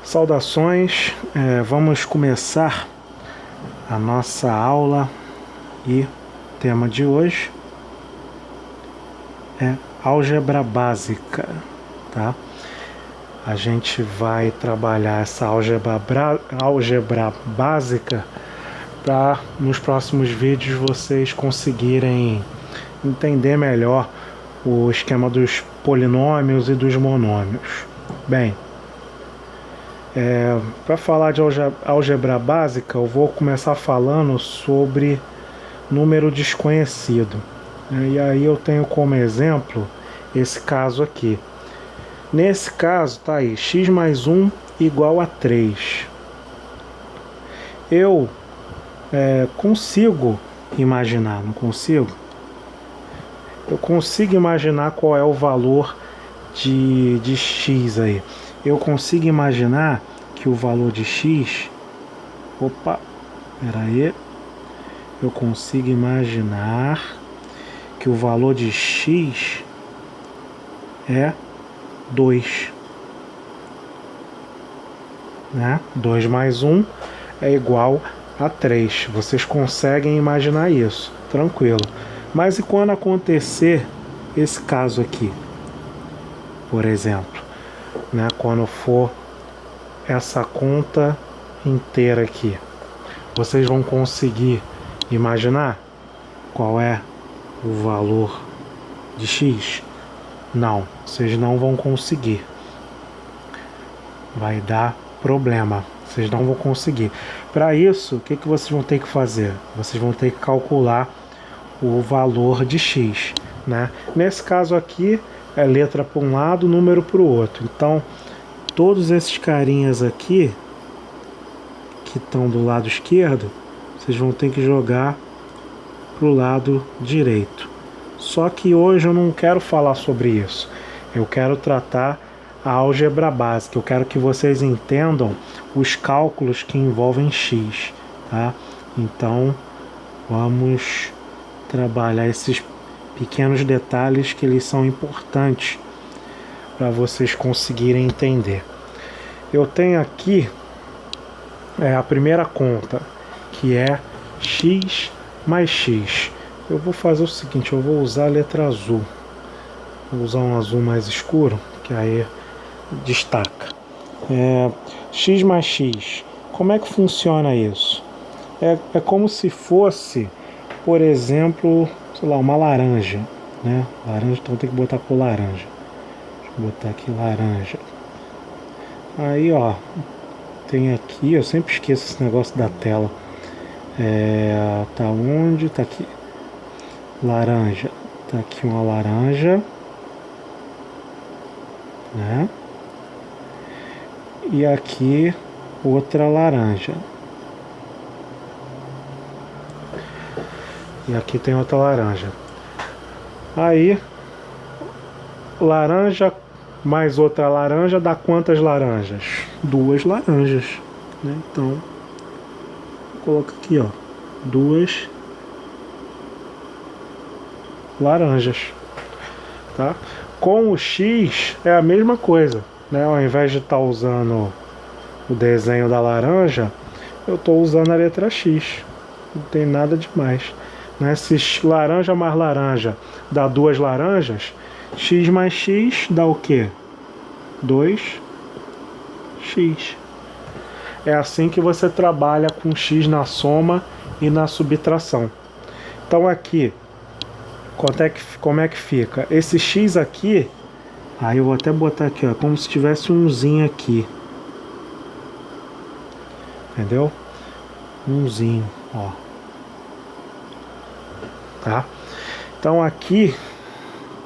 Saudações, vamos começar a nossa aula e o tema de hoje é álgebra básica, tá? A gente vai trabalhar essa álgebra básica para nos próximos vídeos vocês conseguirem entender melhor o esquema dos polinômios e dos monômios. Bem, para falar de álgebra básica, eu vou começar falando sobre número desconhecido. E aí eu tenho como exemplo esse caso aqui. Nesse caso, tá aí, x mais 1 igual a 3. Eu consigo imaginar, não consigo? Eu consigo imaginar qual é o valor de x aí. Eu consigo imaginar que o valor de x... Opa, peraí. Eu consigo imaginar que o valor de x é 2. Né? 2 mais 1 é igual a 3. Vocês conseguem imaginar isso, tranquilo. Mas e quando acontecer esse caso aqui? Por exemplo, né, quando for essa conta inteira aqui, vocês vão conseguir imaginar qual é o valor de x? Não, vocês não vão conseguir. Vai dar problema, vocês não vão conseguir. Para isso, o que vocês vão ter que fazer? Vocês vão ter que calcular o valor de x, né? Nesse caso aqui, é letra para um lado, número para o outro. Então, todos esses carinhas aqui, que estão do lado esquerdo, vocês vão ter que jogar para o lado direito. Só que hoje eu não quero falar sobre isso. Eu quero tratar a álgebra básica. Eu quero que vocês entendam os cálculos que envolvem x, tá? Então, vamos trabalhar esses pequenos detalhes que eles são importantes para vocês conseguirem entender. Eu tenho aqui a primeira conta, que é x mais x. Eu vou fazer o seguinte, eu vou usar a letra azul. Vou usar um azul mais escuro, que aí destaca. X mais x. Como é que funciona isso? É como se fosse, por exemplo, sei lá, uma laranja, né? Laranja, então tem que botar por laranja. Deixa eu botar aqui laranja. Aí, ó, tem aqui, eu sempre esqueço esse negócio da tela. Tá onde? Tá aqui. Laranja. Tá aqui uma laranja, né? E aqui outra laranja. E aqui tem outra laranja. Aí, laranja mais outra laranja dá quantas laranjas? 2 laranjas, né? Então, coloca aqui, ó, 2 laranjas, tá? Com o x é a mesma coisa, né? Ao invés de estar usando o desenho da laranja, eu estou usando a letra x. Não tem nada demais, né? Se laranja mais laranja dá 2 laranjas, x mais x dá o quê? 2x. É assim que você trabalha com x na soma e na subtração. Então aqui, como é que fica? Esse x aqui, aí eu vou até botar aqui, ó, como se tivesse umzinho aqui. Entendeu? Umzinho, ó. Tá? Então aqui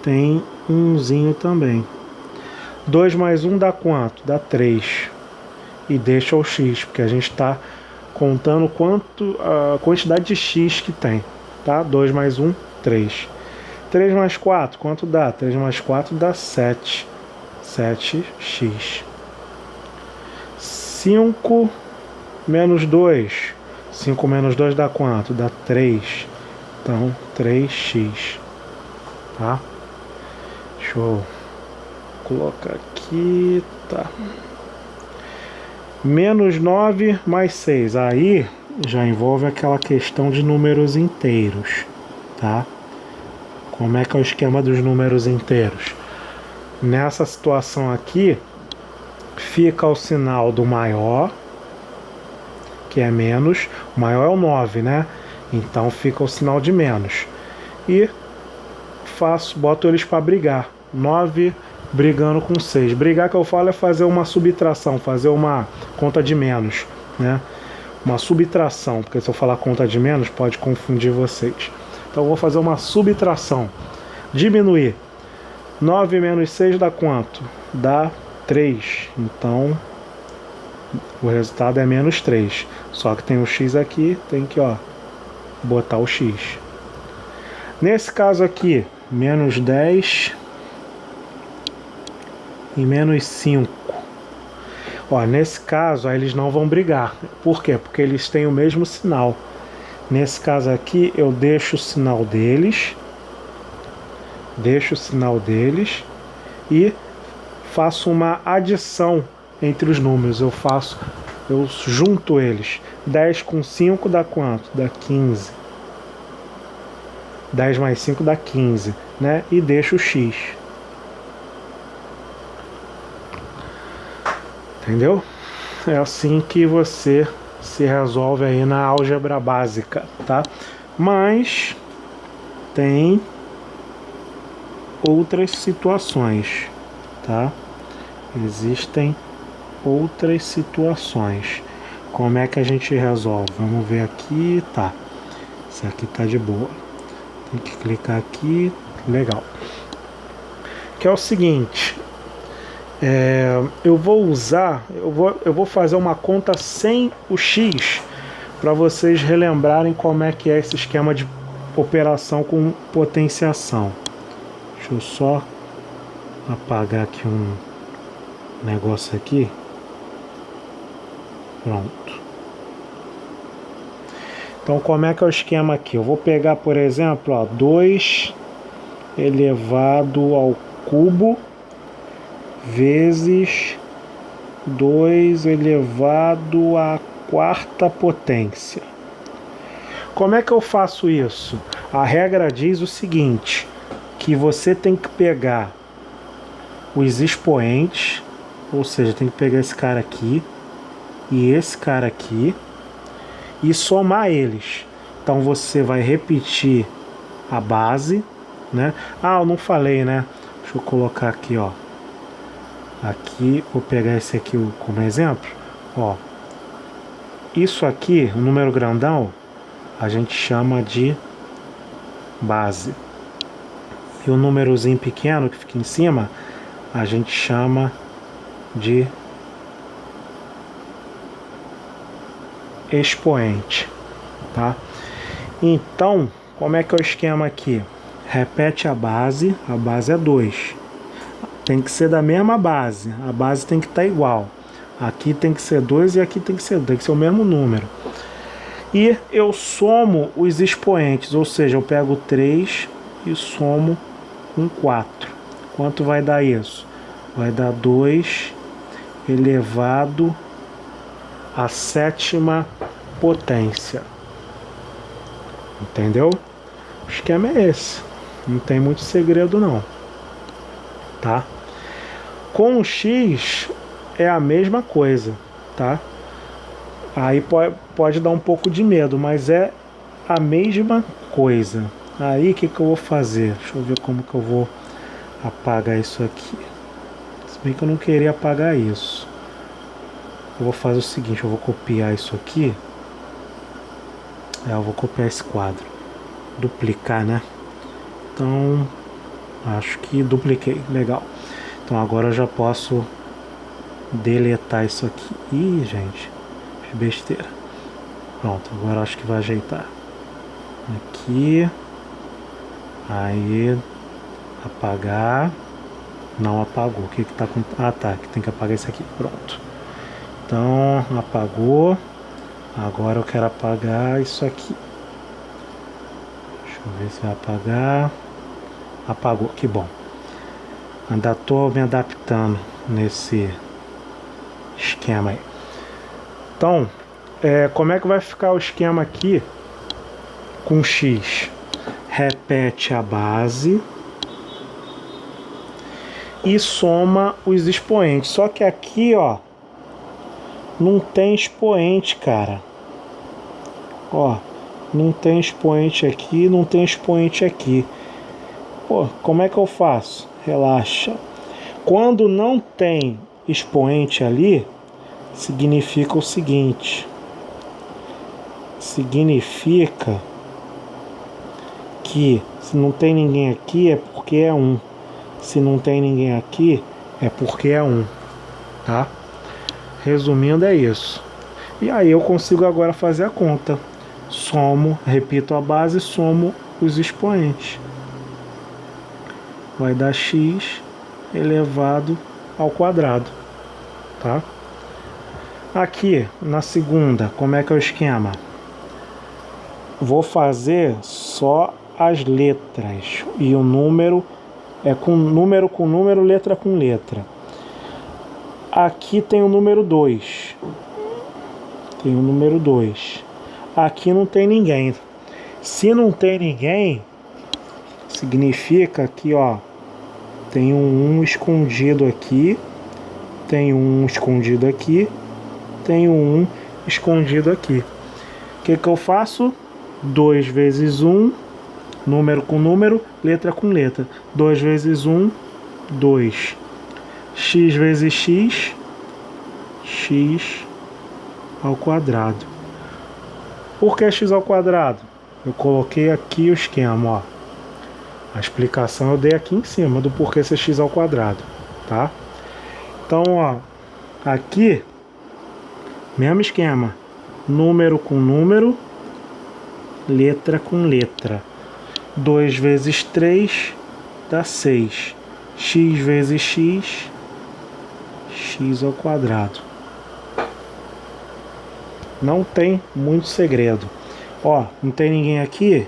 tem umzinho também. 2 mais 1 dá quanto? Dá 3. E deixa o x, porque a gente está contando a quantidade de x que tem. Tá? 2 mais 1, 3. 3 mais 4, quanto dá? 3 mais 4 dá 7. 7x. 5 menos 2. 5 menos 2 dá quanto? Dá 3. Então, 3x. Tá? Deixa eu colocar aqui. Tá. Menos 9 mais 6. Aí já envolve aquela questão de números inteiros, tá? Como é que é o esquema dos números inteiros? Nessa situação aqui, fica o sinal do maior, que é menos. O maior é o 9, né? Então fica o sinal de menos. E boto eles para brigar. 9 brigando com 6. Brigar, que eu falo, é fazer uma subtração, fazer uma conta de menos, né? Uma subtração, porque se eu falar conta de menos pode confundir vocês. Então eu vou fazer uma subtração. Diminuir. 9 menos 6 dá quanto? Dá 3. Então o resultado é menos 3. Só que tem o x aqui, tem que, ó, botar o x. Nesse caso aqui, menos 10 e menos 5. Ó, nesse caso, aí eles não vão brigar. Por quê? Porque eles têm o mesmo sinal. Nesse caso aqui, eu deixo o sinal deles. E faço uma adição entre os números. Eu junto eles. 10 com 5 dá quanto? Dá 15. 10 mais 5 dá 15, né? E deixo o x. Entendeu? É assim que você se resolve aí na álgebra básica, tá? Mas tem outras situações, tá? Existem outras situações. Como é que a gente resolve? Vamos ver aqui, tá? Isso aqui tá de boa. Tem que clicar aqui, legal. Que é o seguinte, eu vou fazer uma conta sem o x para vocês relembrarem como é que é esse esquema de operação com potenciação. Deixa eu só apagar aqui um negócio aqui. Pronto. Então como é que é o esquema aqui? Eu vou pegar, por exemplo, ó, 2 elevado ao cubo vezes 2 elevado à quarta potência. Como é que eu faço isso? A regra diz o seguinte, que você tem que pegar os expoentes, ou seja, tem que pegar esse cara aqui e esse cara aqui e somar eles. Então você vai repetir a base, né? Ah, eu não falei, né? Deixa eu colocar aqui, ó. Aqui, vou pegar esse aqui como exemplo, ó. Isso aqui, o número grandão, a gente chama de base. E o númerozinho pequeno que fica em cima, a gente chama de expoente, tá? Então, como é que é o esquema aqui? Repete a base é 2. Tem que ser da mesma base, a base tem que estar igual. Aqui tem que ser 2 e aqui tem que ser o mesmo número. E eu somo os expoentes, ou seja, eu pego 3 e somo com 4. Quanto vai dar isso? Vai dar 2 elevado à sétima potência. Entendeu? O esquema é esse. Não tem muito segredo não. Tá? Com o x é a mesma coisa, tá? Aí pode dar um pouco de medo, mas é a mesma coisa. Aí o que eu vou fazer? Deixa eu ver como que eu vou apagar isso aqui. Se bem que eu não queria apagar isso. Eu vou fazer o seguinte, eu vou copiar isso aqui. Eu vou copiar esse quadro. Duplicar, né? Então, acho que dupliquei. Legal. Então agora eu já posso deletar isso aqui. Ih, gente, fiz besteira. Pronto, agora acho que vai ajeitar. Aqui. Aí. Apagar. Não apagou. O que que tá com... Ah, tá. Que tem que apagar isso aqui. Pronto. Então, apagou. Agora eu quero apagar isso aqui. Deixa eu ver se vai apagar. Apagou. Que bom. Ainda tô me adaptando nesse esquema aí. Então, como é que vai ficar o esquema aqui com x? Repete a base e soma os expoentes. Só que aqui, ó, não tem expoente, cara. Ó, não tem expoente aqui, não tem expoente aqui. Pô, como é que eu faço? Relaxa. Quando não tem expoente ali, significa o seguinte. Significa que se não tem ninguém aqui é porque é 1. Se não tem ninguém aqui é porque é 1, tá? Resumindo, é isso. E aí eu consigo agora fazer a conta. Somo, repito a base, somo os expoentes. Vai dar x elevado ao quadrado, tá? Aqui, na segunda, como é que é o esquema? Vou fazer só as letras. E o número é com número, letra com letra. Aqui tem o número 2. Tem o número 2. Aqui não tem ninguém. Se não tem ninguém, significa que, ó, tem um 1 escondido aqui, tem um 1 escondido aqui, tem um 1 escondido aqui. O que que eu faço? 2 vezes 1, número com número, letra com letra. 2 vezes 1, 2. X vezes x, x ao quadrado. Por que x ao quadrado? Eu coloquei aqui o esquema, ó. A explicação eu dei aqui em cima do porquê ser x ao quadrado, tá? Então, ó, aqui, mesmo esquema. Número com número, letra com letra. 2 vezes 3 dá 6. X vezes x, x ao quadrado. Não tem muito segredo. Ó, não tem ninguém aqui?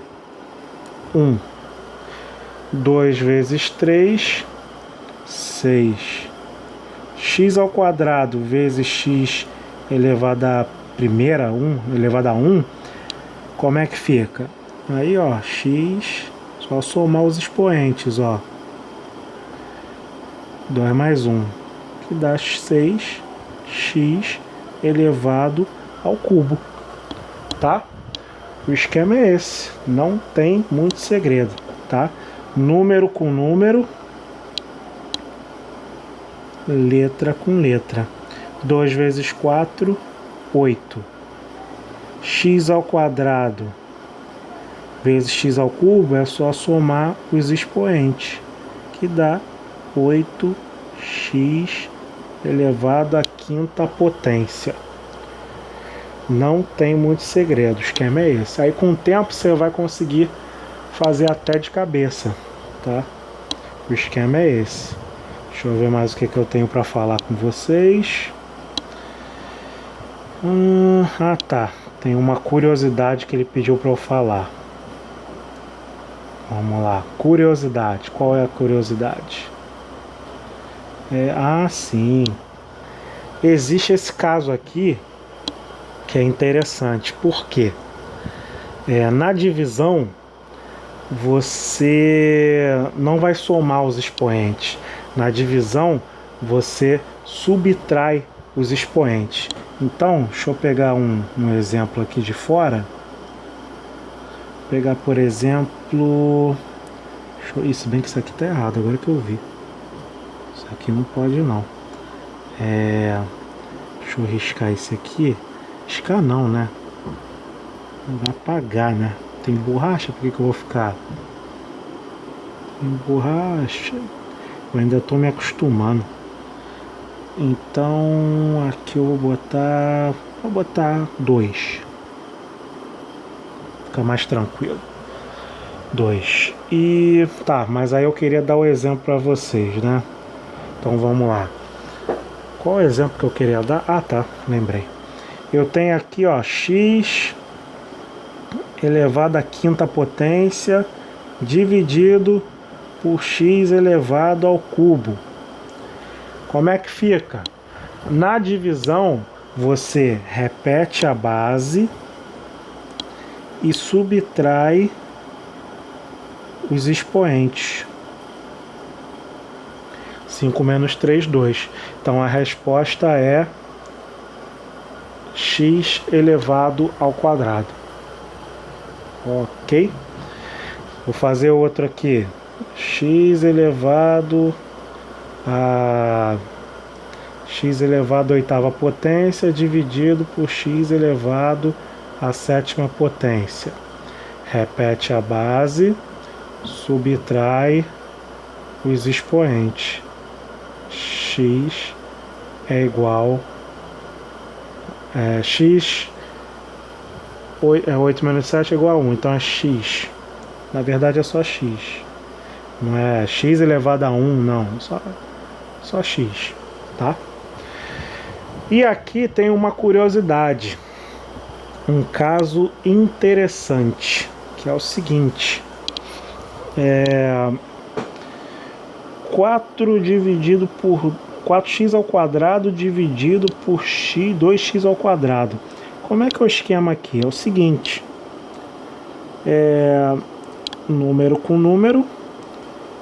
1. 2 vezes 3, 6. X ao quadrado vezes x elevado a primeira, 1, elevado a 1. Como é que fica? Aí, ó, x, só somar os expoentes, ó. 2 mais 1, que dá 6, x elevado ao cubo, tá? O esquema é esse, não tem muito segredo, tá? Número com número, letra com letra. 2 vezes 4, 8. X ao quadrado vezes x ao cubo é só somar os expoentes, que dá 8x elevado à quinta potência. Não tem muito segredo, o esquema é esse. Aí com o tempo você vai conseguir fazer até de cabeça, tá? O esquema é esse. Deixa eu ver mais o que eu tenho para falar com vocês. Tá. Tem uma curiosidade que ele pediu para eu falar. Vamos lá. Curiosidade. Qual é a curiosidade? Sim. Existe esse caso aqui que é interessante. Por quê? Na divisão, você não vai somar os expoentes. Na divisão, você subtrai os expoentes. Então, deixa eu pegar um exemplo aqui de fora. Vou pegar, por exemplo... Isso, bem que isso aqui tá errado, agora que eu vi. Isso aqui não pode, não. Deixa eu riscar esse aqui. Riscar não, né? Vai apagar, né? Tem borracha? Por que eu vou ficar? Tem borracha. Eu ainda tô me acostumando. Então, aqui eu vou botar 2. Fica mais tranquilo. 2. E tá, mas aí eu queria dar o exemplo para vocês, né? Então vamos lá. Qual o exemplo que eu queria dar? Ah, tá, lembrei. Eu tenho aqui, ó, x elevado à quinta potência dividido por x elevado ao cubo. Como é que fica? Na divisão, você repete a base e subtrai os expoentes. 5 menos 3, 2. Então a resposta é x elevado ao quadrado. Ok? Vou fazer outro aqui. X elevado a oitava potência dividido por x elevado à sétima potência. Repete a base, subtrai os expoentes. X é igual x 8 menos 7 é igual a 1, então é x. Na verdade é só x. Não é x elevado a 1, não. Só x, tá? E aqui tem uma curiosidade. Um caso interessante, que é o seguinte. 4x ao quadrado dividido por x, 2x ao quadrado. Como é que é o esquema aqui? É o seguinte. Número com número,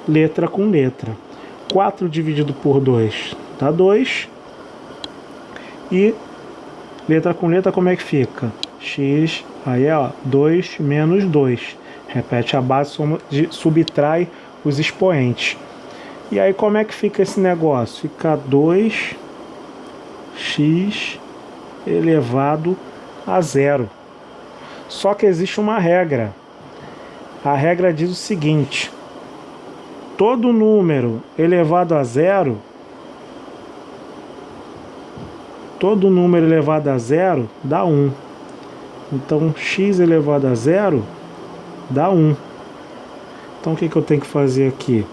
letra com letra. 4 dividido por 2 dá 2. E letra com letra, como é que fica? X, aí é 2 menos 2. Repete a base, subtrai os expoentes. E aí como é que fica esse negócio? Fica 2x elevado a 0. Só que existe uma regra. A regra diz o seguinte: todo número elevado a 0, dá 1. Então x elevado a 0 dá 1. Então o que eu tenho que fazer aqui?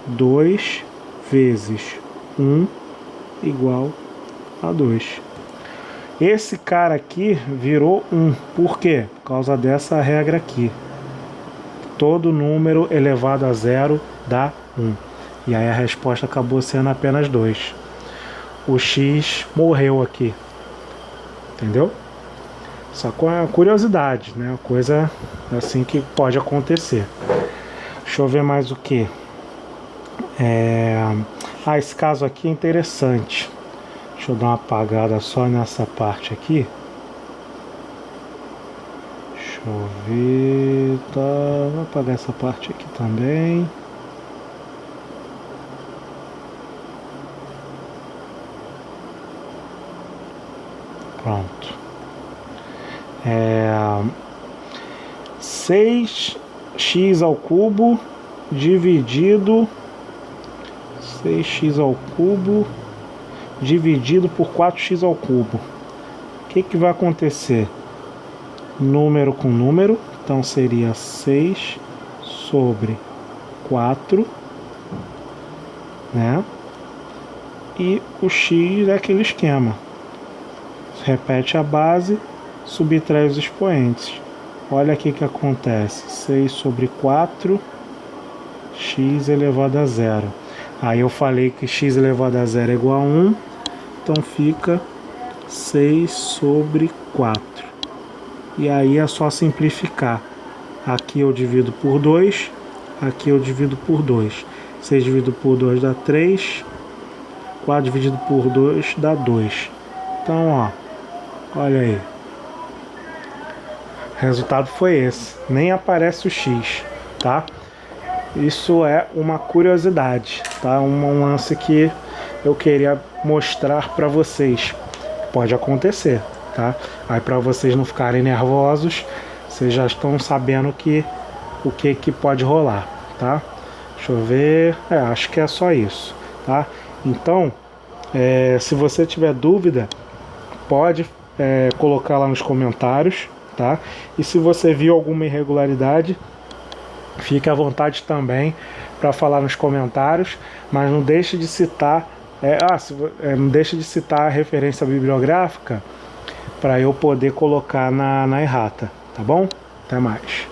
2 vezes 1 igual a 2. Esse cara aqui virou 1. Por quê? Por causa dessa regra aqui. Todo número elevado a 0 dá 1. E aí a resposta acabou sendo apenas 2. O x morreu aqui. Entendeu? Só com a curiosidade, né? Uma coisa assim que pode acontecer. Deixa eu ver mais o que. Esse caso aqui é interessante. Deixa eu dar uma apagada só nessa parte aqui. Deixa eu ver. Tá, vou apagar essa parte aqui também. Pronto. 6x ao cubo dividido 6x ao cubo dividido por 4x ao cubo. O que vai acontecer? Número com número, então seria 6 sobre 4, né? E o x é aquele esquema. Repete a base, subtrai os expoentes. Olha aqui o que acontece. 6 sobre 4, x elevado a 0. Aí eu falei que x elevado a 0 é igual a 1, então fica 6 sobre 4. E aí é só simplificar. Aqui eu divido por 2, aqui eu divido por 2. 6 dividido por 2 dá 3, 4 dividido por 2 dá 2. Então, ó, olha aí. O resultado foi esse. Nem aparece o x, tá? Isso é uma curiosidade, tá? Um lance que eu queria mostrar para vocês. Pode acontecer, tá? Aí para vocês não ficarem nervosos, vocês já estão sabendo o que pode rolar, tá? Deixa eu ver. Acho que é só isso, tá? Então, se você tiver dúvida, pode colocar lá nos comentários, tá? E se você viu alguma irregularidade, fique à vontade também para falar nos comentários, mas não deixe de citar, não deixe de citar a referência bibliográfica para eu poder colocar na errata, tá bom? Até mais.